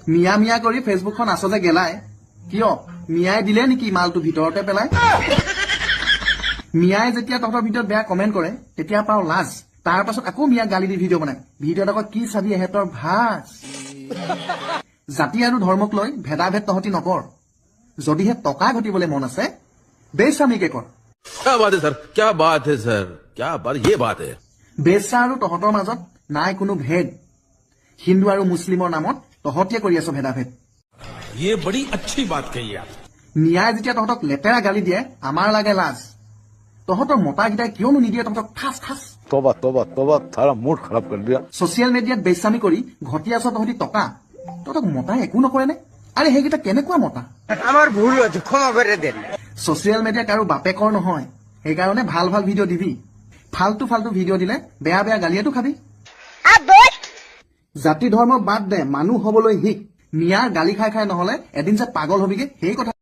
মিয়া মিয়া কৰি ফেচবুকখন আচলতে গেলাই কিয় মিয়াই দিলে নেকি মালটো ভিতৰতে পেলাই মিয়াই যেতিয়া তহঁতৰ ভিতৰত বেয়া কমেণ্ট কৰে তেতিয়া পাও লাজ তাৰ পাছত আকৌ মিয়া গালি দি ভিডিঅ' বনায় ভিডিঅ'ত আকৌ কি চাবি এহেঁতৰ ভাজ জাতি আৰু ধৰ্মক লৈ ভেদাভেদ তহঁতি নকৰ যদিহে টকা ঘটিবলৈ মন আছে বেস্বামীকে কৰ क्या बात है सर क्या बात है सर क्या बात ये बात है বেশ্যা আৰু তহঁতৰ মাজত নাই কোনো ভেদ হিন্দু আৰু মুছলিমৰ নামত তহঁতিয়ে কৰি আছ ভেদাভেদ ये बड़ी अच्छी बात कही आप মিয়াই যেতিয়া তহঁতক লেতেৰা গালি দিয়ে আমাৰ লাগে লাজ তহঁতৰ মতাকেইটাই কিয়নো নিদিয়ে তহঁতক ঠাচ ঠাচ तोबा तोबा तोबा सारा मूड खराब कर दिया ছচিয়েল মিডিয়াত বেস্বামী কৰি ঘটি আছ তহঁতি টকা তহঁতক মতাই একো নকৰেনে আৰে সেইকেইটা কেনেকুৱা মতা আমাৰ ভুল হয়েছে ক্ষমা কৰে দেন ছচিয়েল মিডিয়া কাৰো বাপেকৰ নহয় সেইকাৰণে ভাল ভাল ভিডিঅ' দিবি ফাল্টু ফাল্টু ভিডিঅ' দিলে বেয়া বেয়া গালিয়েতো খাবি জাতি ধৰ্ম বাদ দে মানুহ হবলৈ শিক মিয়াৰ গালি খাই খাই নহলে এদিন যে পাগল হবিগে সেই কথা